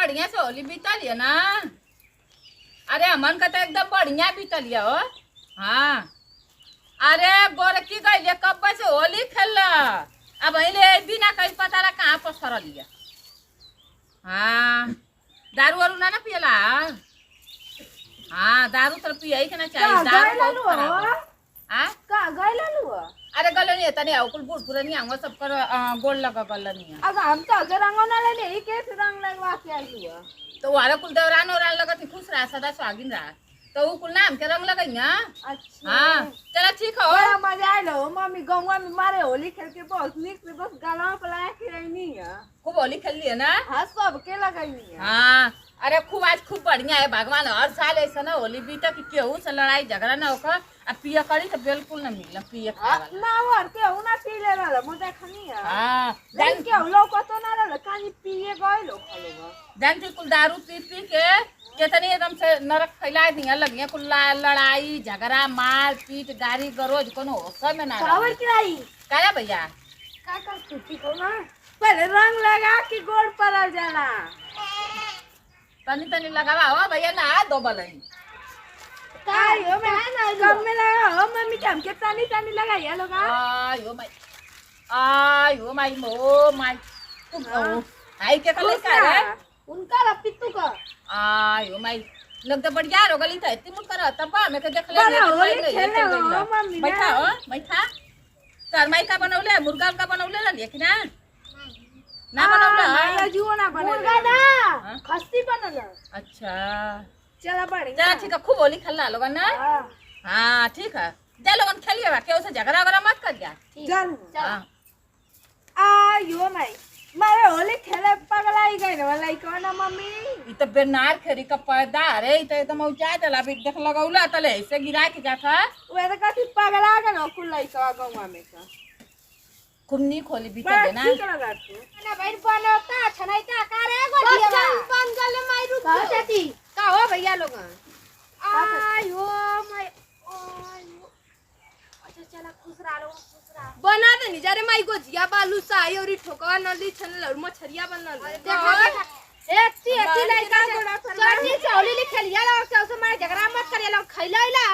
बढ़िया से होली बीतल है ना। अरे हमन का तो एकदम बढ़िया बीतल है हो। हाँ अरे गोरकी गई कब से होली खेल अब बिना कहीं पता रहा कहाँ पर सर लिया। हाँ दारू वारू ना पियला। हाँ दारू तो पिया के ना चाहिए। दारू अरे गल नहीं तनी कुल बूढ़ पुरानी आऊंगा सब कर गोल लगा गल नहीं। अब हम तो अगर रंगो ना ले नहीं के रंग लगवा के आई हुआ तो वाला कुल देवरान और लगा थी खुश रहा सदा सुहागिन रहा तो वो कुल नाम के रंग लगाई ना। अच्छा हाँ चला ठीक हो। बड़ा मजा आया लो मम्मी गौवा में मारे होली खेल के बहुत निक से बस गाला पलाया के रही नहीं है। खूब होली खेल लिया ना। हाँ सब के लगाई है। हाँ अरे खूब आज खूब बढ़िया है भगवान हर साल ऐसा ना होली बीता कि केहू से लड़ाई झगड़ा ना होकर अब पिया करी तो बिल्कुल ना मिला पिया ना और के हूं ना पी ले रहा मुझे खनी है। हाँ जान के लोग को तो ना रहा कानी पिए गए लोग खलोगा जान के कुल दारू पी पी के कितनी एकदम से नरक फैला दिया लगी कुल लड़ाई झगड़ा मार पीट गाड़ी गरोज कोनो होश में ना खबर किराई क्या भैया का छुट्टी को ना पहले रंग लगा के गोड़ पर जाना तनी तनी लगावा हो भैया ना दो बलई कायो मैं ना कम में लगा हो मम्मी कम के तानी तानी लगाई है लोग आयो माई मो माई तुम आई के कल का है उनका रपितु का आयो माई लग तो बढ़िया रो गली था इतनी मुट कर तब मैं के देख ले मम्मी बैठा हो बैठा तर माई का बनौले मुर्गा का बनौले ला लेकिन ना बनौले ना जुओ ना बनौले मुर्गा ना खस्सी बनल। अच्छा चला बढ़िया चला ठीक है खूब होली खेलना लोग ना। हाँ ठीक है जा लोगन खेलिए के उसे झगड़ा वगैरह मत कर जा चल चल आयो माई मारे होली खेले पगलाई गई न वाला कौन मम्मी ई तो बेनार खेरी का पैदा रे ई तो एकदम ऊंचा चला भी देख लगौला तले ऐसे गिरा के जाता वे तो कथि पगला के न कुल लइका गवा में का कुन्नी खोली बीते देना ठीक लगा तू ना भाई बनता छनाइता का रे गोदिया बन गले माई रुक का जाती का हो भैया लोग आयो माई आयो अच्छा चला खुश रहो बना दे नी जारे माई गोजिया बालू साई और ठोका नली छन और मछरिया बनल देखा एती एती लइका चढ़नी चौली लिखलिया लो के उसे मारे झगड़ा मत करिया लो खइलाइला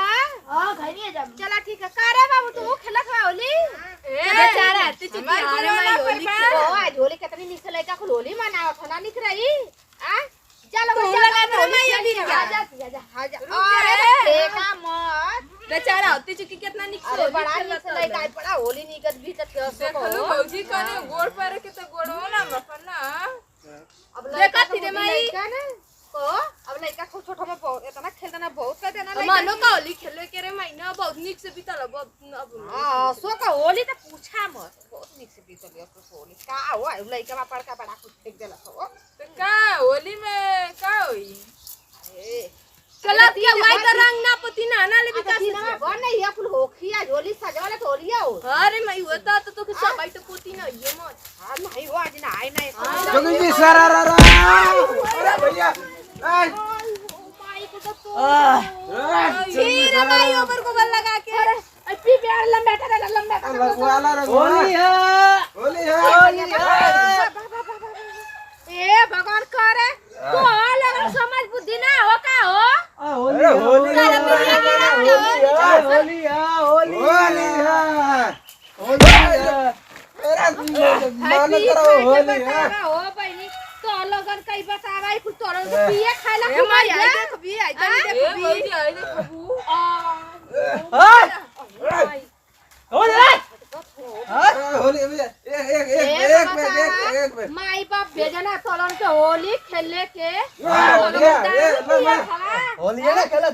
हां खइनिए जब चला ठीक है का रे बाबू तू खेलत बा होली बेचारा तू चुकी हारे माई होली ओ आज होली कितनी निक से लइका को होली मनावत ना निक रही आ चलो तू लगा दे माई होली जा अरे देखा मत बेचारा होती चुकी कितना निक से बड़ा निक से लइका बड़ा होली निकत भी तक देखलू भौजी कने गोड़ पर के तो गोड़ो ना मफन ना अब देखा थी माई को अब लइका को छोटा में बहुत इतना खेलता ना बहुत कहते ना लइका मानो का होली खेले के रे महीना बहुत निक से बीतल अब हां सो का होली तो पूछा मत बहुत निक से बीतल है तो होली का हो लइका में पड़का बड़ा कुछ फेंक देला तो का होली में का होई ए चला दिया माई तो रंग ना पति ना ना ले बिता ना बन नहीं है फुल होखिया होली सजावले तो होलिया हो अरे माई होता तो के सब बाई तो पोती ना ये मत हां नहीं हो आज ना आई नहीं जोगी जी सारा रा अरे भैया ए माई को तो हीरे माई ऊपर को बल लगा के अभी प्यार लंबा लगवाला होली है ए भगवान करे तो लगन समझ बुद्धि ना हो का हो अरे होली है होली अरे मान करो होली है हो बहनी तो लगन कई बतावाई कुछ तोरन को पिए खाला ए माई आई देख भी आई देखबू होली एक माई बाप भेजना तोरन के होली खेलने के होली है ना खेला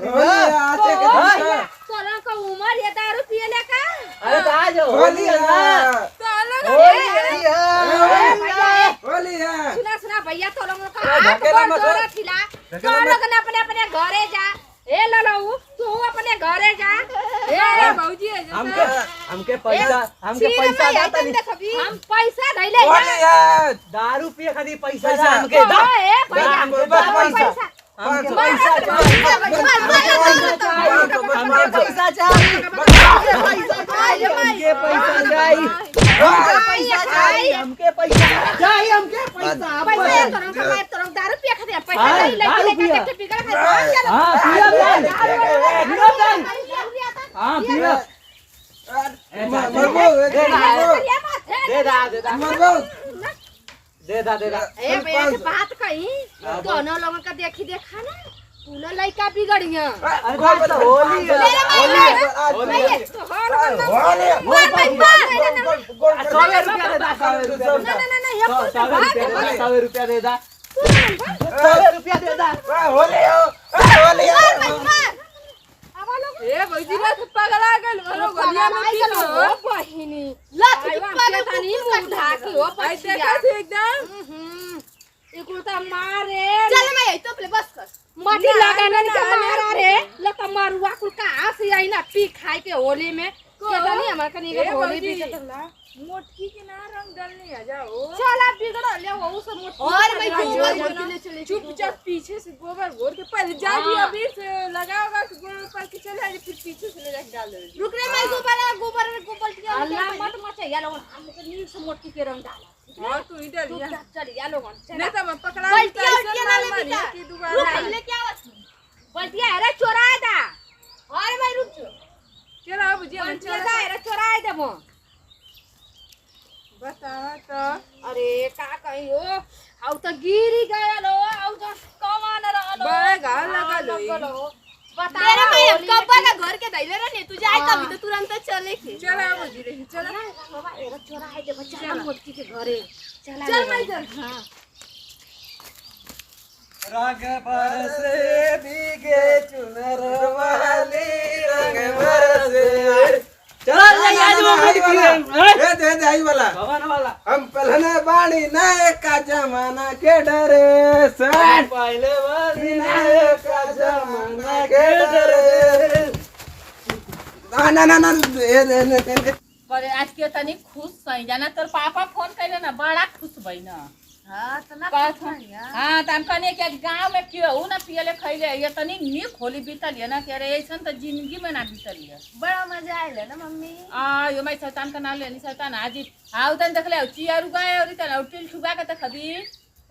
तोरन का उम्र ये दारू पिए का अरे आज होली है होली है सुना सुना भैया तोरन का हाथ गोड़ जोड़ा खिला तोरन अपने अपने घरे जा ए ललऊ तू अपने घरे जा ए भौजी हमके पैसा दाता नहीं हम पैसा धैले होली है दारू पिए खातिर पैसा दा हमके दा ए भैया हमके पैसा हमके पैसा हमके पैसा चाहिए हमके पैसा चाहिए पैसा चाहिए हमके पैसा चाहिए, हमके पैसा पैसा ये करो कमाई करो दारू पिया खाते पैसा हाँ, नहीं दारू लेके पिया। लेके बिगड़ खाते हाँ पिया बहन, पिया बहन। हाँ पिया मरबो दे दा ए भैया के बात कही दोनों लोगों का देखी देखा ना तूने लड़का बिगड़िया अरे भाई तो होली है, भैया तो हर 100 रुपया दे दा, 100 रुपया दे दा। ना ये बात 100 रुपया दे दा, 100 रुपया दे दा। ए भौजी रे पगला गेल घरो गलिया में की हो बहिनी लत पागल तानी मुंह ढाकी हो आई पछिया देखा थी एकदम इको त मारे चल मैं यही तो बस कर मटी लगाने के मारा रे लता मारुआ कुल कहां से आई ना पी खाई के होली में केतनी हमर कनी के होली भी चला मोटकी के ना रंग डालने आ जाओ चला बिगड़ ले वो सब मोटी और मैं गोबर के ले चले चुपचाप पीछे से गोबर घोर के पहले जा दी अभी से लगाओगा कि गोबर पर के चले आए फिर पीछे से ले जाके डाल दे रुक रे मैं गोबर में गोबर के अल्लाह मत मचा या लोग हम के नील से मोटी के रंग डाला हां तू ही डाल या चल या लोग नहीं तो मैं पकड़ा बल्टिया उल्टिया ना ले बेटा की दोबारा ले क्या बल्टिया अरे चोराए दा और मैं रुक चलो अब जी हम बल्टिया दा अरे चोराए दे मो बतावा तो अरे का कहियो आउ त गिरी गया लो आउ त कमान रहलो बड़े घाव लगा लो बता मेरे मैं कब्बा का घर के दैले रे तुझे आए तभी तो तुरंत चले के चलो अब जी रे चलो बाबा एरा चोराए दे बच्चा मोटकी के घरे चल मैं चल हां रंग बरसे भीगे चुनर वाली रंग बरसे चल ले आज वो दे आई वाला भवन वाला हम पहले बाणी नए का जमाना के डरे सर पहले वाली नए का जमाना के डरे ना ना ना पर आज के तनी खुश सही जाना तोर पापा फोन कैले ना बड़ा खुश भई ना हां तना हाँ तो हम कहने कि गाँव में क्यों ना पियले खैले ये तनी निक होली बीतल है ना कि अरे ऐसा तो जिंदगी में ना बीतल है बड़ा मजा आइले ना मम्मी यो मैं शैतान का नाम लेनी शैतान हाजी हाँ उतन देख ले चियारू गए और इतन उटिल ठुगा के तक खबी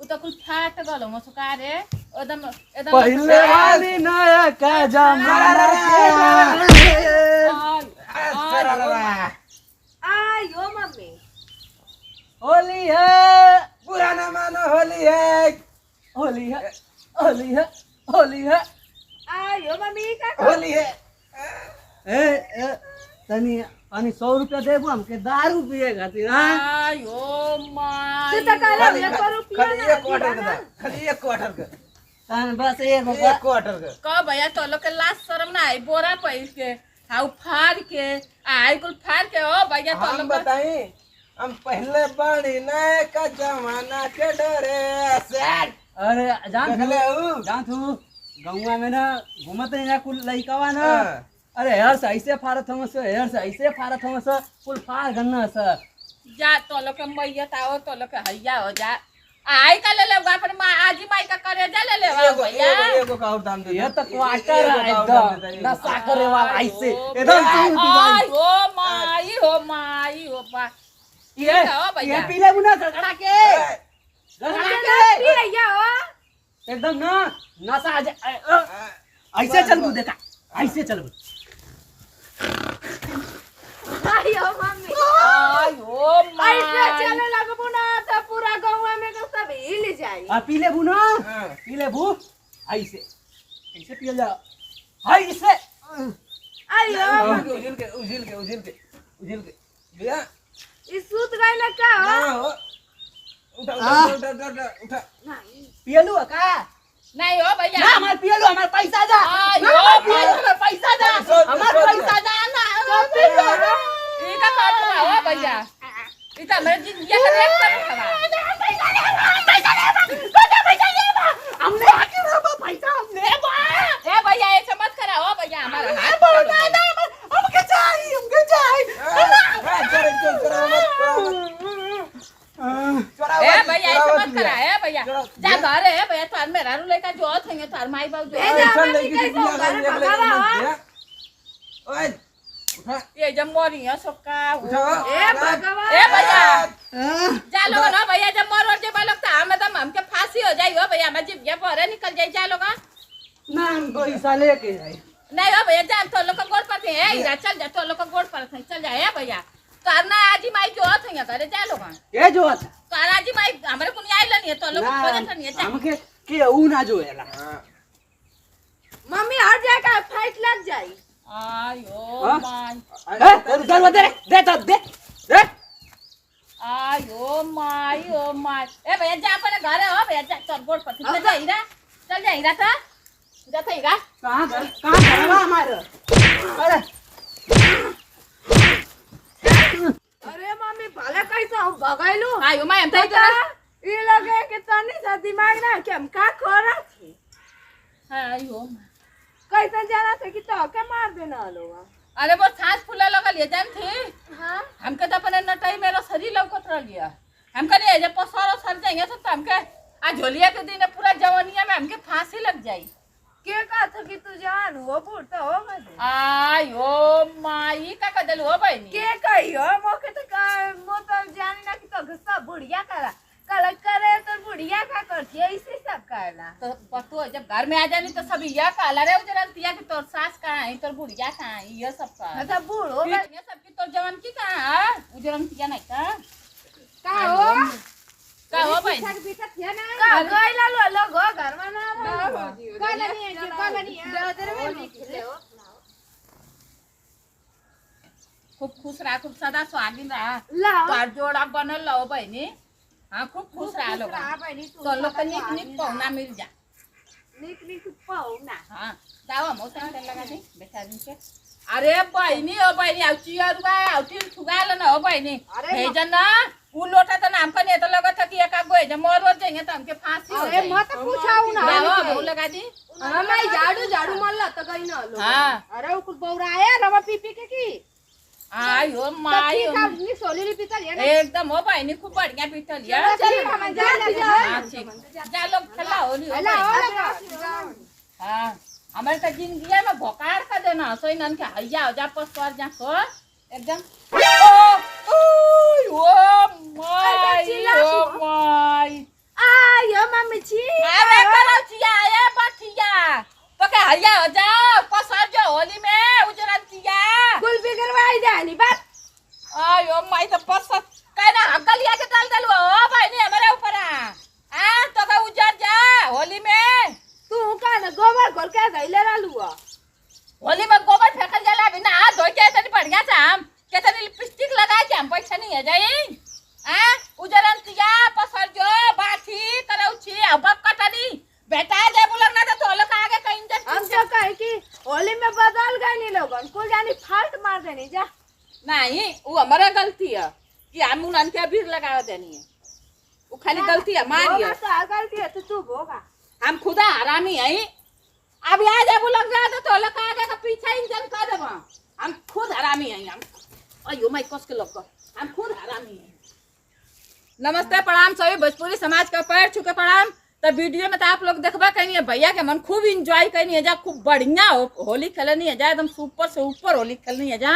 उ तो कुछ फाट गलो मसुका रे एकदम एकदम पहले वाली नया का जमाना आयो मम्मी होली है, बुरा ना मानो होली है होली है, होली है, होली है। आयो मम्मी का होली है ए तनी 100 रुपया देबो हमके दारू पिए खातिर। हां यो माय तो काले ले करू खाली एक क्वार्टर का खाली एक क्वार्टर का तन बस एक एक क्वार्टर का का भैया तो लोग के लाश शर्म ना आई बोरा पैस के हाउ फाड़ के आई कुल फाड़ के ओ भैया तो हम लोग बताई हम पहले बाणी नए का जमाना के डरे सर अरे जान देखले ऊ जान तू गौवा में ना घूमत नहीं ना कुल लइकावा ना अरे यार सही से फारत हम से यार सही से फारत हम से कुल फार गन्ना से जा तो लोग के मैया ताओ तो लोग के हैया हो जा आई का ले लेगा पर मां आजी माई का करे जा ले ले भैया एगो का और दाम दे ये तो क्वार्टर है एकदम नशा करे वाला ऐसे एकदम आई हो माई हो बा ये पीले बुना गड़गड़ा के पी रहिया हो एकदम ना नशा आ जाए ऐसे चल बू देखा ऐसे चल बू आयो मम्मी आई हो ऐसे माई चले लगबो ना तो पूरा गांव में के सब हिल जाई आ पीले बू ना पीले बू ऐसे ऐसे पिए जा ऐसे आयो उजिल के भैया इस सूत गई ना का ना हो हो उठा पियलू का नहीं हो भैया ना हमार पियलू हमार पैसा जा आई ना, हो हमार पियलू हमार पैसा जा हमार पैसा जा ना ई का बात हो भैया ई तो मेरे जिंदगी का रेट कर हमने आके बाबा पैसा हमने बा ए भैया ऐसे मत करा हो भैया हमारा हाथ पकड़ लो। हमके चाहिए ए भैया ऐसे मत करा ए भैया जा घर है भैया तार मेरा रू लेकर जो थे तार माई बाबू जो ये जब मोरी है सबका उठाओ। ए भगवान ए भैया जा बाहर निकल जाई जा लोग ना हम पैसा लेके जाए नहीं हो भैया जा तो लोग का गोड़ पर है हीरा चल जा तो लोग का गोड़ पर चल जा है भैया तो ना आजी माई जो हथ है करे जा लोग ये जो था तो आजी माई हमरे को नहीं आइल नहीं तो लोग खोजत नहीं जा हमके केहू ना जोएला मम्मी हट जाएगा फाइट लग जाई आयो हाँ? माई ए चल दे तो दे आयो माई ओ माई ए भैया जा अपने घर हो भैया जा चल गोड़ पर चल जा हीरा था जा था हीरा कहां घर हमारे अरे अरे मम्मी भले कैसे हम भगाइलू आयो माई हम तो ये लगे कि तनी सा दिमाग ना कि हम का खोरा थी आयो कैसे जाना था कि तो के मार देना लोग अरे वो सांस फूला लगल ये जान थी हां हमके तो अपने नटाई मेरा शरीर लौकत रह गया हमके नहीं जब पसरो सर जाएंगे तो हमके आज झोलिया के दिन पूरा जवानिया में हमके फांसी लग जाई के कहा था कि तू जान हो बूढ़ तो हो गए आयो माई का कदल हो बहनी के कही हो मोके तो का मो तो जानी ना कि तो सब बुढ़िया करा कल करे तो बुढ़िया का करती है इसी सब कहला तो पतो जब घर में आ जानी तो सब यह काला रे उजरंतिया की तोर सास कहाँ है तोर बुढ़िया कहाँ है ये सब का मतलब बूढ़ हो ये सब की तोर जवान की कहाँ है उजरंतिया नहीं का हो बहनी का गइला लो लोग घर में ना खूब खुश रहा खूब सदा सुहागिन रहा लाओ तोर जोड़ा बनल लो बहनी हाँ खूब खुश रहा लोग तो लोग के निक निक पौना मिल जा निक निक पाऊना हाँ दावा मौसम के लगा दे बेटा दिन के अरे बहनी ओ बहनी आउ चियरुआ आउ तिल ठुगाल न हो बहनी हे जना उ लोटा त नाम कने त लगत था कि एक आगो है जब मोर जाएंगे तो हमके फांसी हो अरे मत पूछाऊ ना दावा बहु लगा दी हमारी झाड़ू मल्ला तो गई ना लो हाँ अरे उ कुछ बौराया रवा पी के की आयो माई अपनी सोली पीतल है ना एकदम हो बहनी खूब बढ़िया पीटल यार चल हम जा लोग खेला होली हो बहनी। हाँ हमारे तो जिंदगी में भोकार का देना सोई नन के हैया हो जा पसवार जा सो एकदम ओ माय आयो मम्मी छी अरे करो चिया ए बठिया तो के हैया हो जा पसवार जो होली में उजरन चिया कुल बिगड़वाई जानी बात आयो माय तो पसत कहना हगलिया के डाल दलवा ओ बहनी हमारे ऊपर आ तो का उजर जा होली में तू का ना गोबर घोल के गइले रहलू होली में गोबर फेंकल जाला बिना हाथ धोई के तनी बढ़िया से हम केतनी लिपस्टिक लगा के हम पैसा नहीं है जाई आ उजरन तिया पसर जो बाठी करौची अब कटनी बेटा दे बुलक ना तो लोग आगे कहीं दे हम तो कहे कि होली में बदल गए नी लोगन कुल जानी फाल्ट मार देनी जा नहीं वो हमारा गलती है कि हम उनन के अबीर लगा देनी है वो खाली गलती है हमारी है तो गलती है तो तू होगा हम खुदा हरामी है अब यहाँ जब लग जाए तो लोग आगे का पीछे इंजन कर देवा हम खुद हरामी है हम अयो माय कस के लोग हम खुद हरामी है नमस्ते प्रणाम सभी भोजपुरी समाज का पैर छुके प्रणाम तो वीडियो में तो आप लोग देखबा कहीं है भैया के मन खूब इंजॉय करनी है जा खूब बढ़िया होली खेलनी है जा एकदम सुपर से ऊपर होली खेलनी है जा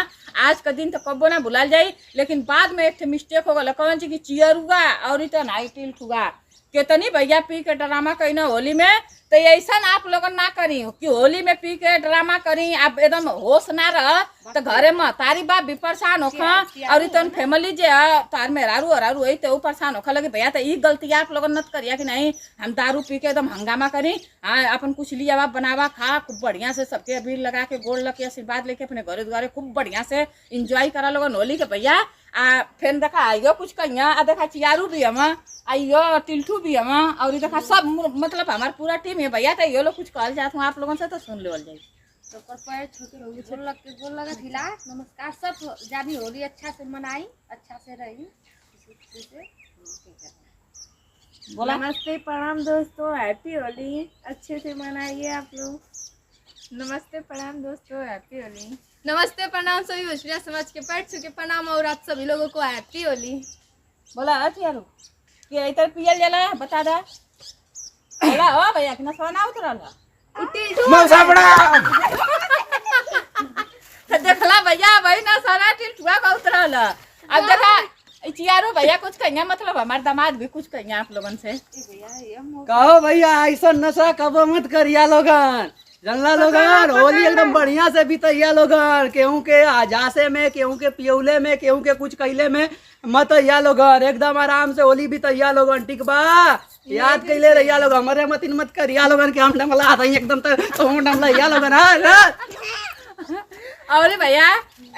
आज का दिन तो कब्बो ना भुला जाई लेकिन बाद में एक मिस्टेक हो गया कौन सी कि चियर हुआ और इतना नाइटिल हुआ कितनी भैया पी के ड्रामा करी ना होली में तो ऐसा आप लोग ना करी कि होली में पी के ड्रामा करी आप एकदम होश ना रह तो घरे में तारी बाप भी परेशान होखा और इतन फैमिली जे तार में रारू वही तो परेशान होखा लगे भैया तो ये गलती आप लोग नत करिया कि नहीं हम दारू पी के एकदम हंगामा करी हाँ अपन कुछ लिया बनावा खा खूब बढ़िया से सबके अबीर लगा के गोड़ लग के आशीर्वाद लेके अपने घरे द्वारे खूब बढ़िया से इंजॉय करा लोग होली के भैया फिर देखा आइयो कुछ कहिया देखा चियारू भी हम आइयो टिल्ठू भी हम और देखा सब मतलब हमारा पूरा टीम है भैया तो ये लोग कुछ कहल जात हूँ आप लोगों से तो सुन लेवल जाए तो पैर छोटे रहोगे गोल लगा थिला नमस्कार सब जानी होली अच्छा से मनाई अच्छा से रही बोला नमस्ते प्रणाम दोस्तों हैप्पी होली अच्छे से मनाइए आप लोग नमस्ते प्रणाम दोस्तों हैप्पी होली नमस्ते प्रणाम सभी भोजपुरिया समाज के पैर छू के प्रणाम और आप सभी लोगों को हैप्पी होली बोला चियारू कि इधर पियल जाला बता दा बोला हो भैया कि ना सोना उतरला तो देखला भैया भाई ना सारा टिल्ठुआ का उतरल अब देखा चियारो भैया कुछ कहिए, मतलब हमारे दामाद भी कुछ कहिए आप लोगन से। कहो भैया ऐसा नशा कब मत करिया लोगन, जनला लोगन। होली एकदम बढ़िया से बीतैया लोगन, केहू के आजासे में, केहू के पियौले में, केहू के कुछ कैले में मत अइया लोगन। एकदम आराम से होली बीतैया लोगन, ठीक बा? याद कैले रहिया लोग, हमारे मत मत करिया लोगन कि हम डमला आते एकदम तो हम डमला लोगन। और भैया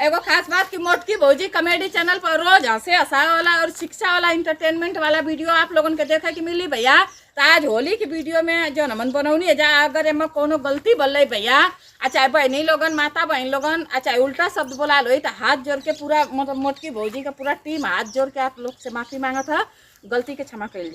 एगो खास बात कि मोटकी भौजी कॉमेडी चैनल पर रोज हंसे हंसाए वाला और शिक्षा वाला इंटरटेनमेंट वाला वीडियो आप लोगन के देखे कि मिली भैया। तो आज होली की वीडियो में जो नमन बनौनी है, जा अगर एमे कोनो गलती बोल भैया, चाहे बहनी लोगन, माता बहन लोगन, चाहे उल्टा शब्द बोला लो, तो हाथ जोड़ के पूरा मतलब मोटकी भौजी का पूरा टीम हाथ जोड़ के आप लोग से माफी मांगा था, गलती के क्षमा कर जाए।